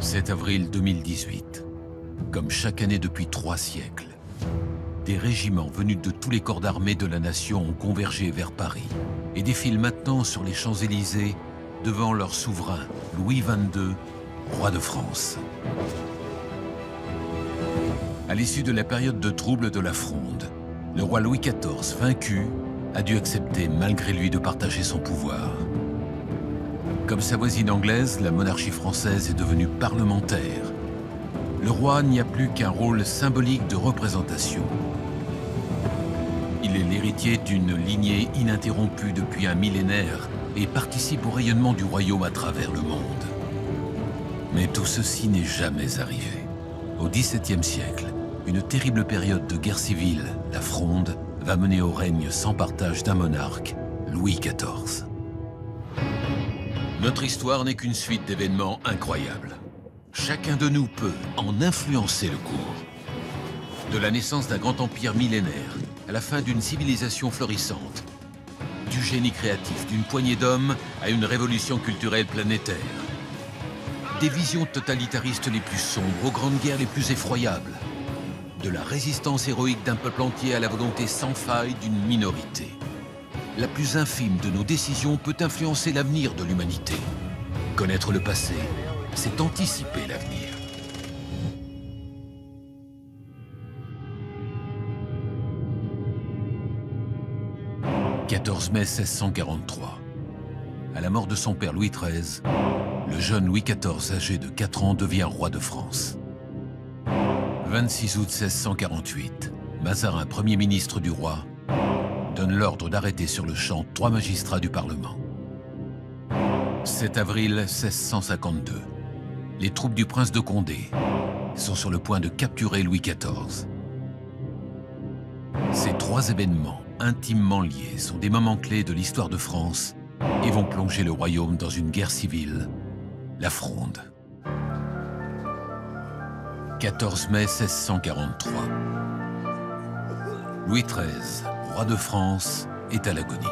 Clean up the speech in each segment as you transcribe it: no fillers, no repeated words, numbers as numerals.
7 avril 2018. Comme chaque année depuis 3 siècles, des régiments venus de tous les corps d'armée de la nation ont convergé vers Paris et défilent maintenant sur les Champs-Élysées devant leur souverain, Louis XXII, roi de France. À l'issue de la période de trouble de la Fronde, le roi Louis XIV, vaincu, a dû accepter malgré lui de partager son pouvoir. Comme sa voisine anglaise, la monarchie française est devenue parlementaire. Le roi n'y a plus qu'un rôle symbolique de représentation. Il est l'héritier d'une lignée ininterrompue depuis un millénaire et participe au rayonnement du royaume à travers le monde. Mais tout ceci n'est jamais arrivé. Au XVIIe siècle, une terrible période de guerre civile, la Fronde, va mener au règne sans partage d'un monarque, Louis XIV. Notre histoire n'est qu'une suite d'événements incroyables. Chacun de nous peut en influencer le cours. De la naissance d'un grand empire millénaire à la fin d'une civilisation florissante, du génie créatif d'une poignée d'hommes à une révolution culturelle planétaire. Des visions totalitaristes les plus sombres aux grandes guerres les plus effroyables. De la résistance héroïque d'un peuple entier à la volonté sans faille d'une minorité. La plus infime de nos décisions peut influencer l'avenir de l'humanité. Connaître le passé, c'est anticiper l'avenir. « 14 mai 1643. À la mort de son père Louis XIII, le jeune Louis XIV, âgé de 4 ans, devient roi de France. 26 août 1648, Mazarin, Premier ministre du roi, donne l'ordre d'arrêter sur le champ 3 magistrats du Parlement. 7 avril 1652, les troupes du prince de Condé sont sur le point de capturer Louis XIV. Ces 3 événements intimement liés sont des moments clés de l'histoire de France et vont plonger le royaume dans une guerre civile, la Fronde. 14 mai 1643. Louis XIII, roi de France, est à l'agonie.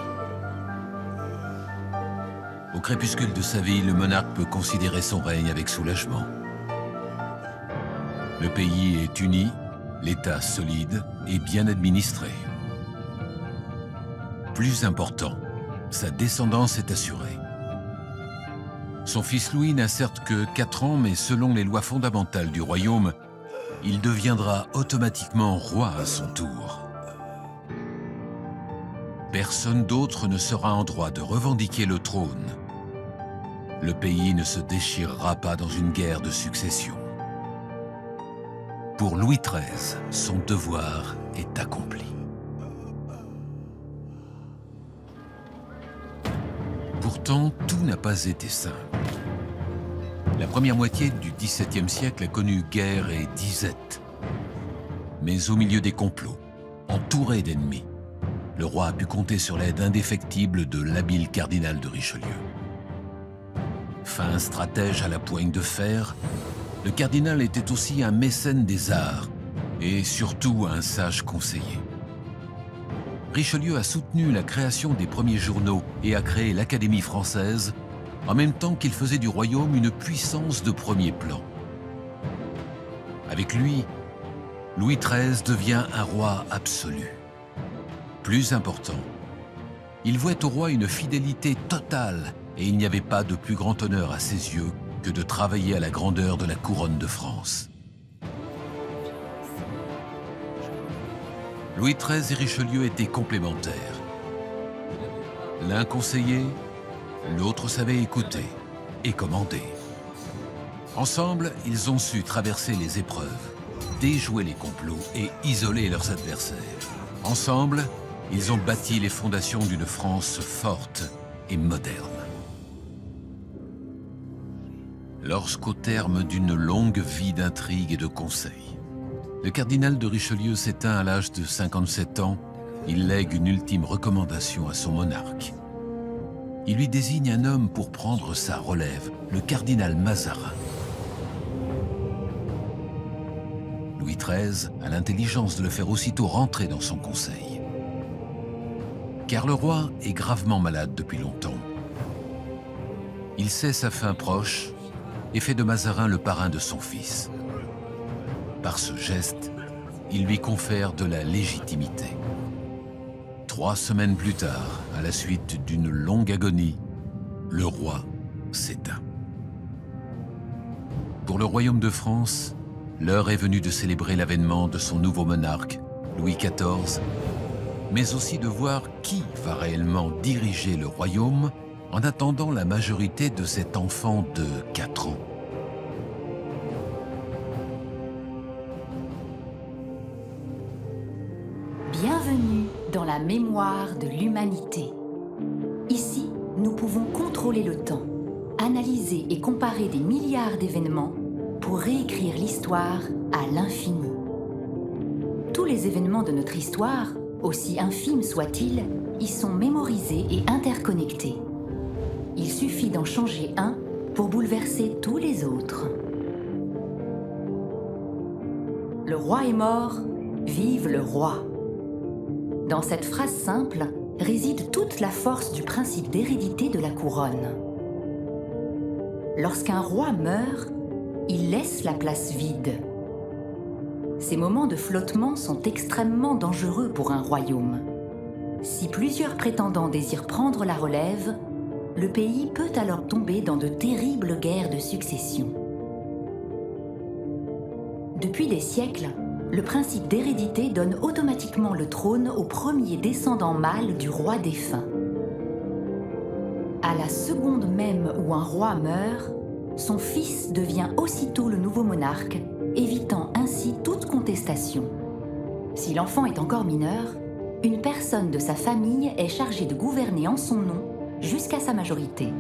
Au crépuscule de sa vie, le monarque peut considérer son règne avec soulagement. Le pays est uni, l'État solide et bien administré. Plus important, sa descendance est assurée. Son fils Louis n'a certes que 4 ans, mais selon les lois fondamentales du royaume, il deviendra automatiquement roi à son tour. Personne d'autre ne sera en droit de revendiquer le trône. Le pays ne se déchirera pas dans une guerre de succession. Pour Louis XIII, son devoir est accompli. Pourtant, tout n'a pas été simple. La première moitié du XVIIe siècle a connu guerre et disette. Mais au milieu des complots, entouré d'ennemis, le roi a pu compter sur l'aide indéfectible de l'habile cardinal de Richelieu. Fin stratège à la poigne de fer, le cardinal était aussi un mécène des arts et surtout un sage conseiller. Richelieu a soutenu la création des premiers journaux et a créé l'Académie française, en même temps qu'il faisait du royaume une puissance de premier plan. Avec lui, Louis XIII devient un roi absolu. Plus important, il vouait au roi une fidélité totale et il n'y avait pas de plus grand honneur à ses yeux que de travailler à la grandeur de la couronne de France. Louis XIII et Richelieu étaient complémentaires. L'un conseillait, l'autre savait écouter et commander. Ensemble, ils ont su traverser les épreuves, déjouer les complots et isoler leurs adversaires. Ensemble, ils ont bâti les fondations d'une France forte et moderne. Lorsqu'au terme d'une longue vie d'intrigues et de conseils, le cardinal de Richelieu s'éteint à l'âge de 57 ans, il lègue une ultime recommandation à son monarque. Il lui désigne un homme pour prendre sa relève, le cardinal Mazarin. Louis XIII a l'intelligence de le faire aussitôt rentrer dans son conseil. Car le roi est gravement malade depuis longtemps. Il sait sa fin proche et fait de Mazarin le parrain de son fils. Par ce geste, il lui confère de la légitimité. 3 semaines plus tard, à la suite d'une longue agonie, le roi s'éteint. Pour le royaume de France, l'heure est venue de célébrer l'avènement de son nouveau monarque, Louis XIV, mais aussi de voir qui va réellement diriger le royaume en attendant la majorité de cet enfant de 4 ans. Bienvenue dans la mémoire de l'humanité. Ici, nous pouvons contrôler le temps, analyser et comparer des milliards d'événements pour réécrire l'histoire à l'infini. Tous les événements de notre histoire, aussi infimes soient-ils, y sont mémorisés et interconnectés. Il suffit d'en changer un pour bouleverser tous les autres. Le roi est mort, vive le roi. Dans cette phrase simple réside toute la force du principe d'hérédité de la couronne. Lorsqu'un roi meurt, il laisse la place vide. Ces moments de flottement sont extrêmement dangereux pour un royaume. Si plusieurs prétendants désirent prendre la relève, le pays peut alors tomber dans de terribles guerres de succession. Depuis des siècles, le principe d'hérédité donne automatiquement le trône au premier descendant mâle du roi défunt. À la seconde même où un roi meurt, son fils devient aussitôt le nouveau monarque, évitant ainsi toute contestation. Si l'enfant est encore mineur, une personne de sa famille est chargée de gouverner en son nom jusqu'à sa majorité.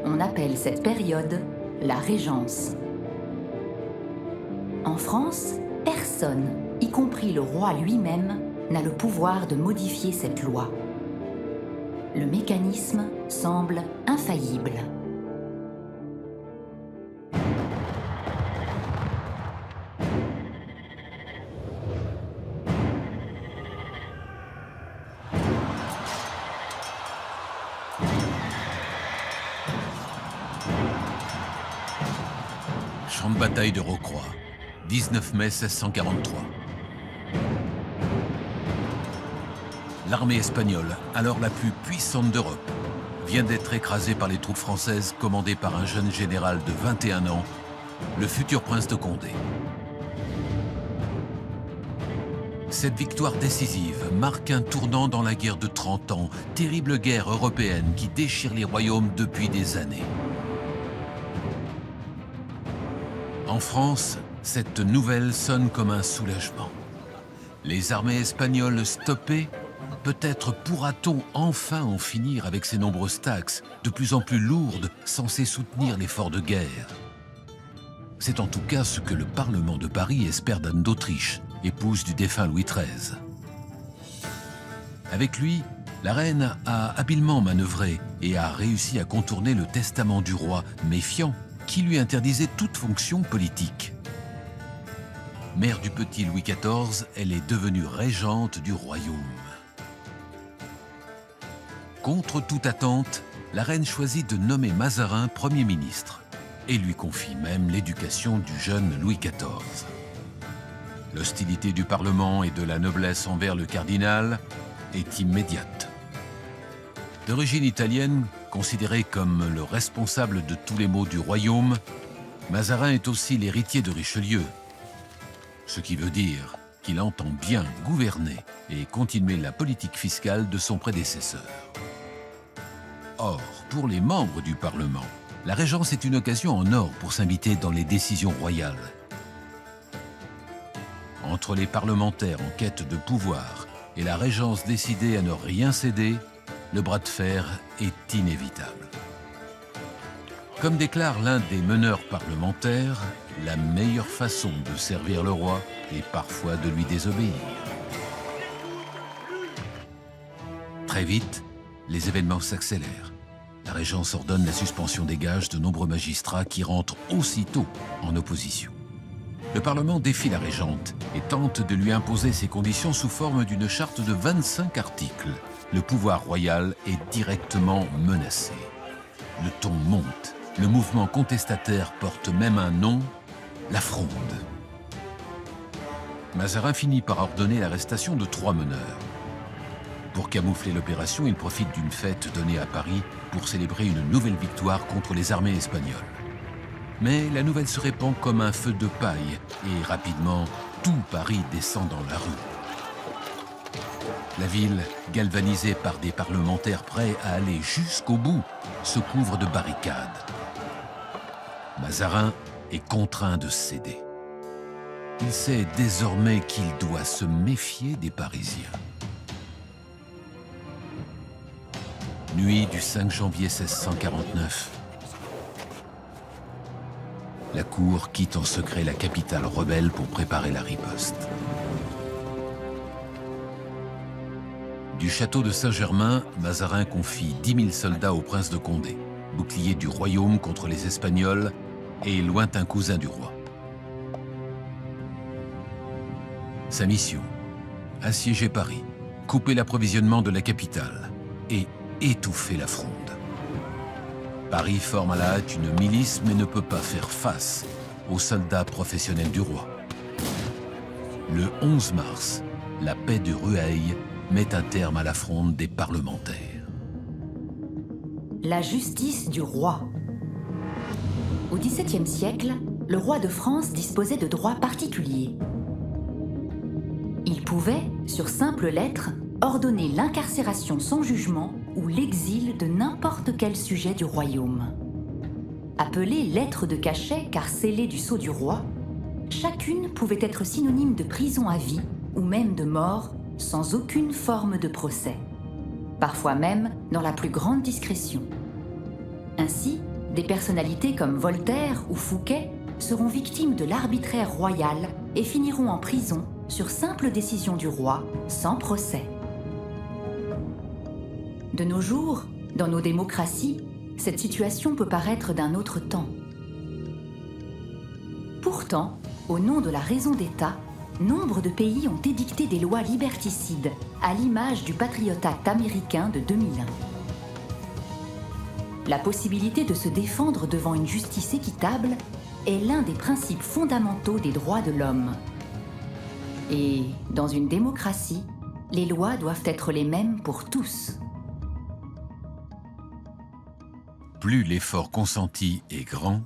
On appelle cette période la régence. En France, personne, y compris le roi lui-même, n'a le pouvoir de modifier cette loi. Le mécanisme semble infaillible. Champ de bataille de Rocroi, 19 mai 1643. L'armée espagnole, alors la plus puissante d'Europe, vient d'être écrasée par les troupes françaises commandées par un jeune général de 21 ans, le futur prince de Condé. Cette victoire décisive marque un tournant dans la guerre de 30 ans, terrible guerre européenne qui déchire les royaumes depuis des années. En France, cette nouvelle sonne comme un soulagement. Les armées espagnoles stoppées, peut-être pourra-t-on enfin en finir avec ces nombreuses taxes, de plus en plus lourdes, censées soutenir l'effort de guerre. C'est en tout cas ce que le Parlement de Paris espère d'Anne d'Autriche, épouse du défunt Louis XIII. Avec lui, la reine a habilement manœuvré et a réussi à contourner le testament du roi, méfiant, qui lui interdisait toute fonction politique. Mère du petit Louis XIV, elle est devenue régente du royaume. Contre toute attente, la reine choisit de nommer Mazarin Premier ministre et lui confie même l'éducation du jeune Louis XIV. L'hostilité du Parlement et de la noblesse envers le cardinal est immédiate. D'origine italienne, considéré comme le responsable de tous les maux du royaume, Mazarin est aussi l'héritier de Richelieu, ce qui veut dire qu'il entend bien gouverner et continuer la politique fiscale de son prédécesseur. Or, pour les membres du Parlement, la régence est une occasion en or pour s'inviter dans les décisions royales. Entre les parlementaires en quête de pouvoir et la régence décidée à ne rien céder, le bras de fer est inévitable. Comme déclare l'un des meneurs parlementaires, la meilleure façon de servir le roi est parfois de lui désobéir. Très vite, les événements s'accélèrent. La régence ordonne la suspension des gages de nombreux magistrats qui rentrent aussitôt en opposition. Le Parlement défie la régente et tente de lui imposer ses conditions sous forme d'une charte de 25 articles. Le pouvoir royal est directement menacé. Le ton monte le mouvement contestataire porte même un nom, la Fronde. Mazarin finit par ordonner l'arrestation de 3 meneurs. Pour camoufler l'opération, il profite d'une fête donnée à Paris pour célébrer une nouvelle victoire contre les armées espagnoles. Mais la nouvelle se répand comme un feu de paille et rapidement, tout Paris descend dans la rue. La ville, galvanisée par des parlementaires prêts à aller jusqu'au bout, se couvre de barricades. Mazarin est contraint de céder. Il sait désormais qu'il doit se méfier des Parisiens. Nuit du 5 janvier 1649. La cour quitte en secret la capitale rebelle pour préparer la riposte. Du château de Saint-Germain, Mazarin confie 10 000 soldats au prince de Condé, bouclier du royaume contre les Espagnols et lointain cousin du roi. Sa mission, assiéger Paris, couper l'approvisionnement de la capitale et étouffer la Fronde. Paris forme à la hâte une milice mais ne peut pas faire face aux soldats professionnels du roi. Le 11 mars, la paix de Rueil met un terme à la Fronde des parlementaires. La justice du roi. Au XVIIe siècle, le roi de France disposait de droits particuliers. Il pouvait, sur simple lettre, ordonner l'incarcération sans jugement ou l'exil de n'importe quel sujet du royaume. Appelée lettre de cachet car scellée du sceau du roi, chacune pouvait être synonyme de prison à vie ou même de mort sans aucune forme de procès, parfois même dans la plus grande discrétion. Ainsi, des personnalités comme Voltaire ou Fouquet seront victimes de l'arbitraire royal et finiront en prison sur simple décision du roi, sans procès. De nos jours, dans nos démocraties, cette situation peut paraître d'un autre temps. Pourtant, au nom de la raison d'État, nombre de pays ont édicté des lois liberticides, à l'image du Patriot Act américain de 2001. La possibilité de se défendre devant une justice équitable est l'un des principes fondamentaux des droits de l'homme. Et, dans une démocratie, les lois doivent être les mêmes pour tous. Plus l'effort consenti est grand,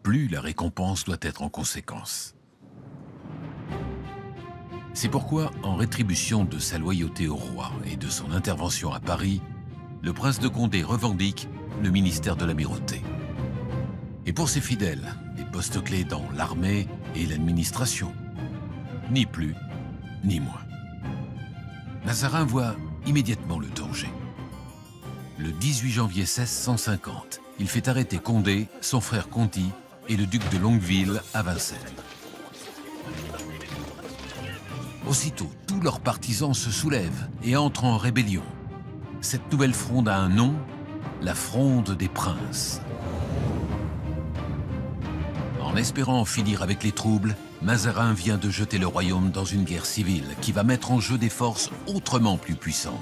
plus la récompense doit être en conséquence. C'est pourquoi, en rétribution de sa loyauté au roi et de son intervention à Paris, le prince de Condé revendique le ministère de l'Amirauté. Et pour ses fidèles, des postes clés dans l'armée et l'administration. Ni plus, ni moins. Mazarin voit immédiatement le danger. Le 18 janvier 1650, il fait arrêter Condé, son frère Conti et le duc de Longueville à Vincennes. Aussitôt, tous leurs partisans se soulèvent et entrent en rébellion. Cette nouvelle fronde a un nom, la Fronde des Princes. En espérant en finir avec les troubles, Mazarin vient de jeter le royaume dans une guerre civile qui va mettre en jeu des forces autrement plus puissantes.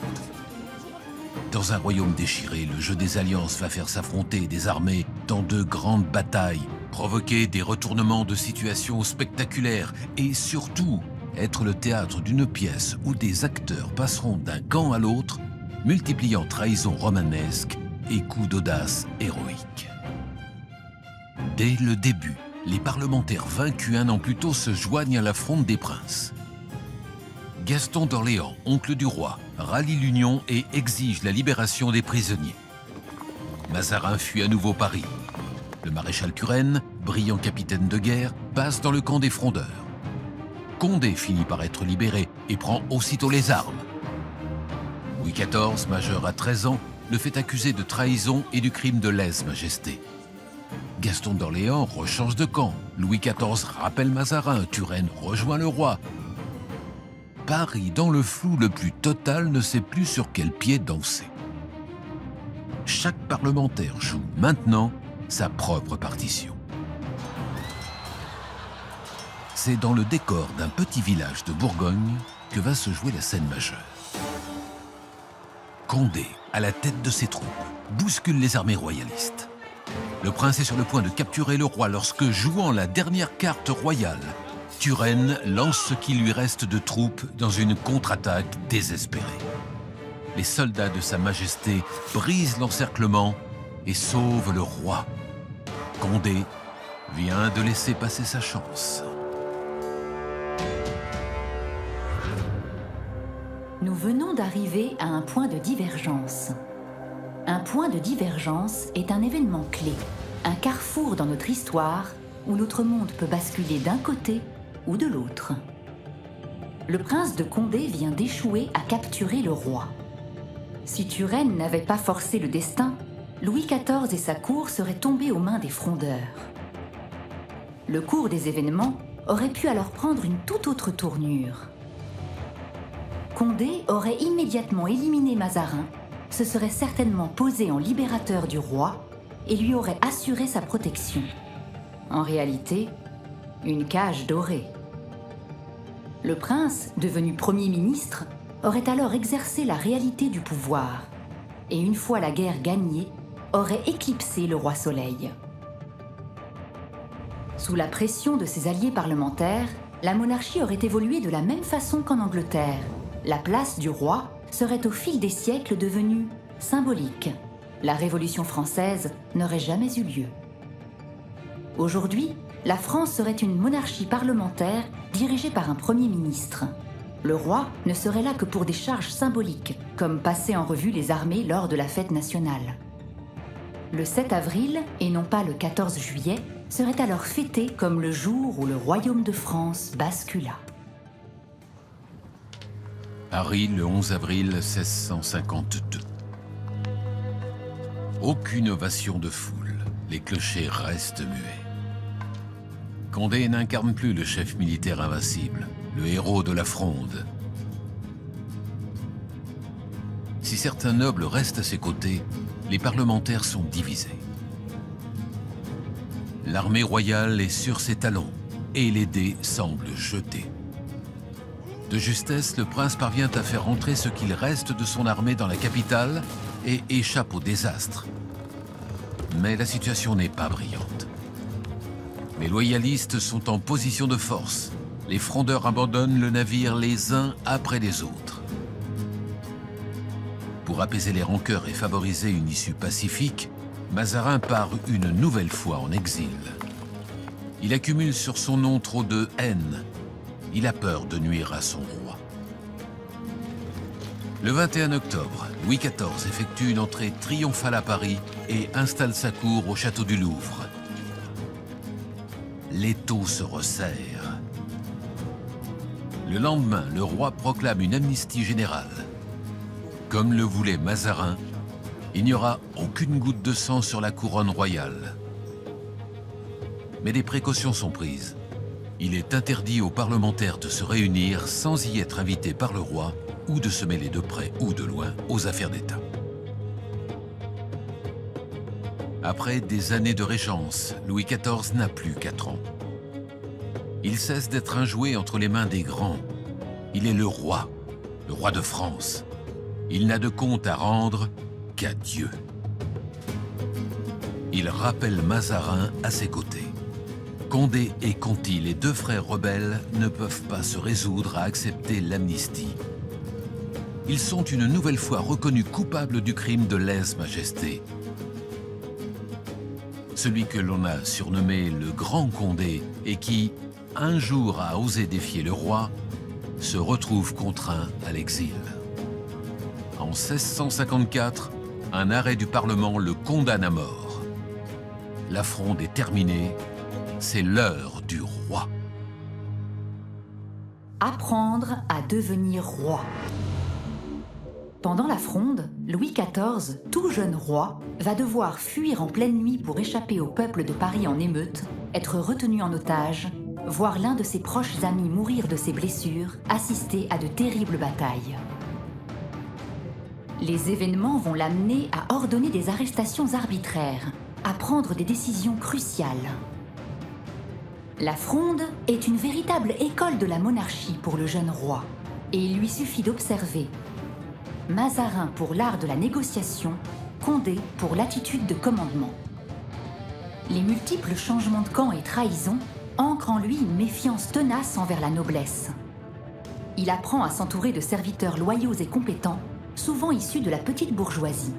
Dans un royaume déchiré, le jeu des alliances va faire s'affronter des armées dans de grandes batailles, provoquer des retournements de situation spectaculaires et surtout être le théâtre d'une pièce où des acteurs passeront d'un camp à l'autre, multipliant trahisons romanesques et coups d'audace héroïques. Dès le début, les parlementaires vaincus un an plus tôt se joignent à la Fronde des Princes. Gaston d'Orléans, oncle du roi, rallie l'Union et exige la libération des prisonniers. Mazarin fuit à nouveau Paris. Le maréchal Turenne, brillant capitaine de guerre, passe dans le camp des frondeurs. Condé finit par être libéré et prend aussitôt les armes. Louis XIV, majeur à 13 ans, le fait accuser de trahison et du crime de lèse-majesté. Gaston d'Orléans rechange de camp. Louis XIV rappelle Mazarin, Turenne rejoint le roi. Paris, dans le flou le plus total, ne sait plus sur quel pied danser. Chaque parlementaire joue maintenant sa propre partition. C'est dans le décor d'un petit village de Bourgogne que va se jouer la scène majeure. Condé, à la tête de ses troupes, bouscule les armées royalistes. Le prince est sur le point de capturer le roi lorsque, jouant la dernière carte royale, Turenne lance ce qui lui reste de troupes dans une contre-attaque désespérée. Les soldats de Sa Majesté brisent l'encerclement et sauvent le roi. Condé vient de laisser passer sa chance. Nous venons d'arriver à un point de divergence. Un point de divergence est un événement clé, un carrefour dans notre histoire où notre monde peut basculer d'un côté ou de l'autre. Le prince de Condé vient d'échouer à capturer le roi. Si Turenne n'avait pas forcé le destin, Louis XIV et sa cour seraient tombés aux mains des frondeurs. Le cours des événements aurait pu alors prendre une toute autre tournure. Condé aurait immédiatement éliminé Mazarin, se serait certainement posé en libérateur du roi et lui aurait assuré sa protection. En réalité, une cage dorée. Le prince, devenu Premier ministre, aurait alors exercé la réalité du pouvoir et une fois la guerre gagnée, aurait éclipsé le roi Soleil. Sous la pression de ses alliés parlementaires, la monarchie aurait évolué de la même façon qu'en Angleterre. La place du roi serait au fil des siècles devenue symbolique. La Révolution française n'aurait jamais eu lieu. Aujourd'hui, la France serait une monarchie parlementaire dirigée par un Premier ministre. Le roi ne serait là que pour des charges symboliques, comme passer en revue les armées lors de la fête nationale. Le 7 avril, et non pas le 14 juillet, serait alors fêté comme le jour où le royaume de France bascula. Paris, le 11 avril 1652. Aucune ovation de foule. Les clochers restent muets. Condé n'incarne plus le chef militaire invincible, le héros de la Fronde. Si certains nobles restent à ses côtés, les parlementaires sont divisés. L'armée royale est sur ses talons et les dés semblent jetés. De justesse, le prince parvient à faire entrer ce qu'il reste de son armée dans la capitale et échappe au désastre. Mais la situation n'est pas brillante. Les loyalistes sont en position de force. Les frondeurs abandonnent le navire les uns après les autres. Pour apaiser les rancœurs et favoriser une issue pacifique, Mazarin part une nouvelle fois en exil. Il accumule sur son nom trop de haine. Il a peur de nuire à son roi. Le 21 octobre, Louis XIV effectue une entrée triomphale à Paris et installe sa cour au château du Louvre. L'étau se resserre. Le lendemain, le roi proclame une amnistie générale. Comme le voulait Mazarin, il n'y aura aucune goutte de sang sur la couronne royale. Mais des précautions sont prises. Il est interdit aux parlementaires de se réunir sans y être invités par le roi ou de se mêler de près ou de loin aux affaires d'État. Après des années de régence, Louis XIV n'a plus 4 ans. Il cesse d'être un jouet entre les mains des grands. Il est le roi de France. Il n'a de compte à rendre qu'à Dieu. Il rappelle Mazarin à ses côtés. Condé et Conti, les deux frères rebelles, ne peuvent pas se résoudre à accepter l'amnistie. Ils sont une nouvelle fois reconnus coupables du crime de lèse-majesté. Celui que l'on a surnommé le Grand Condé et qui, un jour, a osé défier le roi, se retrouve contraint à l'exil. En 1654, un arrêt du Parlement le condamne à mort. La Fronde est terminée. C'est l'heure du roi. Apprendre à devenir roi. Pendant la Fronde, Louis XIV, tout jeune roi, va devoir fuir en pleine nuit pour échapper au peuple de Paris en émeute, être retenu en otage, voir l'un de ses proches amis mourir de ses blessures, assister à de terribles batailles. Les événements vont l'amener à ordonner des arrestations arbitraires, à prendre des décisions cruciales. La Fronde est une véritable école de la monarchie pour le jeune roi, et il lui suffit d'observer Mazarin pour l'art de la négociation, Condé pour l'attitude de commandement. Les multiples changements de camp et trahisons ancrent en lui une méfiance tenace envers la noblesse. Il apprend à s'entourer de serviteurs loyaux et compétents, souvent issus de la petite bourgeoisie.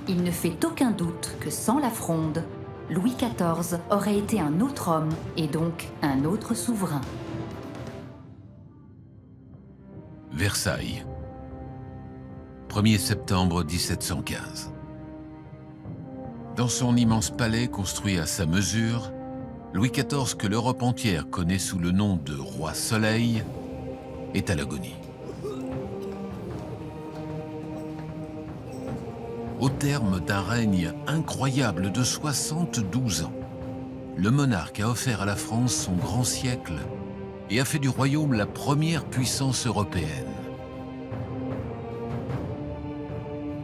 Il ne fait aucun doute que sans la Fronde, Louis XIV aurait été un autre homme et donc un autre souverain. Versailles, 1er septembre 1715. Dans son immense palais construit à sa mesure, Louis XIV, que l'Europe entière connaît sous le nom de Roi Soleil, est à l'agonie. Au terme d'un règne incroyable de 72 ans, le monarque a offert à la France son grand siècle et a fait du royaume la première puissance européenne.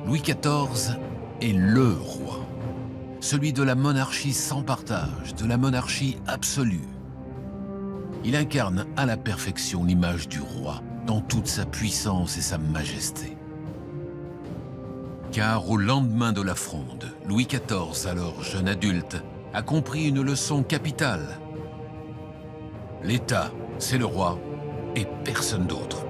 Louis XIV est le roi, celui de la monarchie sans partage, de la monarchie absolue. Il incarne à la perfection l'image du roi dans toute sa puissance et sa majesté. Car au lendemain de la Fronde, Louis XIV, alors jeune adulte, a compris une leçon capitale. L'État, c'est le roi et personne d'autre.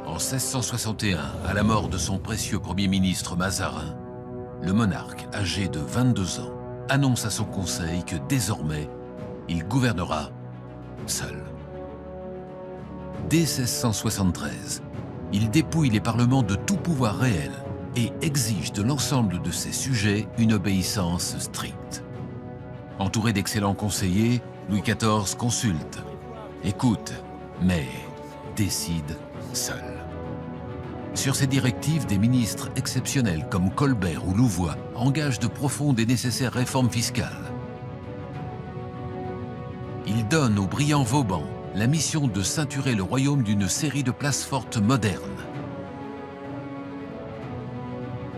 En 1661, à la mort de son précieux Premier ministre Mazarin, le monarque, âgé de 22 ans, annonce à son conseil que désormais, il gouvernera seul. Dès 1673, il dépouille les parlements de tout pouvoir réel et exige de l'ensemble de ses sujets une obéissance stricte. Entouré d'excellents conseillers, Louis XIV consulte, écoute, mais décide seul. Sur ces directives, des ministres exceptionnels comme Colbert ou Louvois engagent de profondes et nécessaires réformes fiscales. Il donne au brillant Vauban la mission de ceinturer le royaume d'une série de places fortes modernes.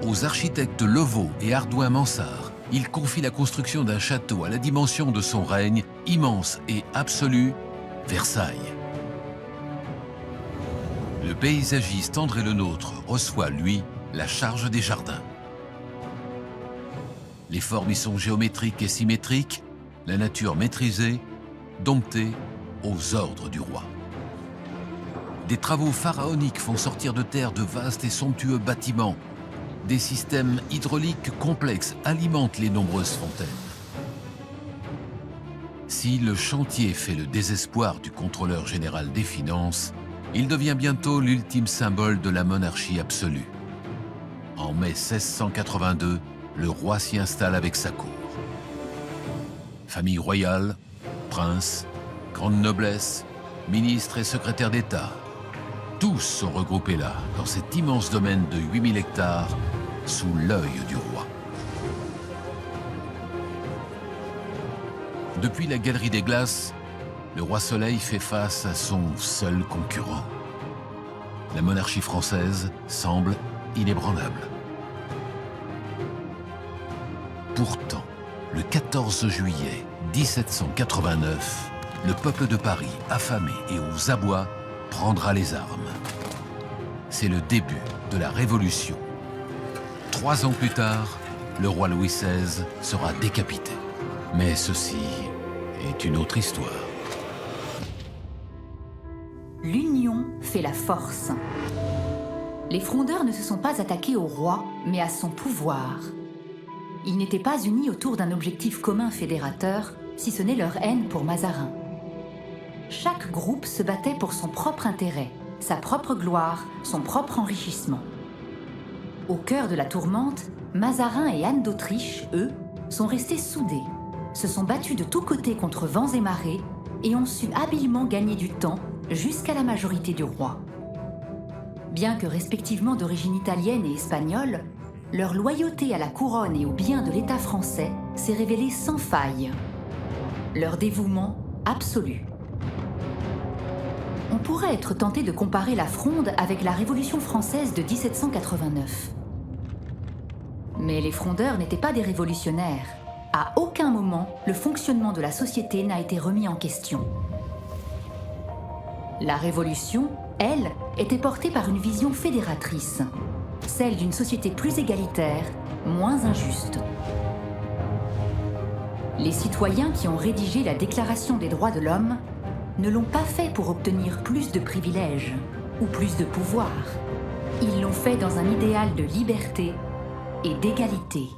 Aux architectes Levaux et Hardouin-Mansart, il confie la construction d'un château à la dimension de son règne, immense et absolu, Versailles. Le paysagiste André Le Nôtre reçoit, lui, la charge des jardins. Les formes y sont géométriques et symétriques, la nature maîtrisée, domptée aux ordres du roi. Des travaux pharaoniques font sortir de terre de vastes et somptueux bâtiments. Des systèmes hydrauliques complexes alimentent les nombreuses fontaines. Si le chantier fait le désespoir du contrôleur général des finances, il devient bientôt l'ultime symbole de la monarchie absolue. En mai 1682, le roi s'y installe avec sa cour. Famille royale, princes, grande noblesse, ministres et secrétaires d'État, tous sont regroupés là, dans cet immense domaine de 8000 hectares, sous l'œil du roi. Depuis la Galerie des Glaces, le roi Soleil fait face à son seul concurrent. La monarchie française semble inébranlable. Pourtant, le 14 juillet 1789, le peuple de Paris, affamé et aux abois, prendra les armes. C'est le début de la Révolution. 3 ans plus tard, le roi Louis XVI sera décapité. Mais ceci est une autre histoire. L'union fait la force. Les frondeurs ne se sont pas attaqués au roi, mais à son pouvoir. Ils n'étaient pas unis autour d'un objectif commun fédérateur, si ce n'est leur haine pour Mazarin. Chaque groupe se battait pour son propre intérêt, sa propre gloire, son propre enrichissement. Au cœur de la tourmente, Mazarin et Anne d'Autriche, eux, sont restés soudés, se sont battus de tous côtés contre vents et marées et ont su habilement gagner du temps jusqu'à la majorité du roi. Bien que respectivement d'origine italienne et espagnole, leur loyauté à la couronne et aux biens de l'État français s'est révélée sans faille. Leur dévouement absolu. On pourrait être tenté de comparer la Fronde avec la Révolution française de 1789. Mais les frondeurs n'étaient pas des révolutionnaires. À aucun moment, le fonctionnement de la société n'a été remis en question. La Révolution, elle, était portée par une vision fédératrice, celle d'une société plus égalitaire moins injuste. Les citoyens qui ont rédigé la Déclaration des droits de l'homme ne l'ont pas fait pour obtenir plus de privilèges ou plus de pouvoir. Ils l'ont fait dans un idéal de liberté et d'égalité.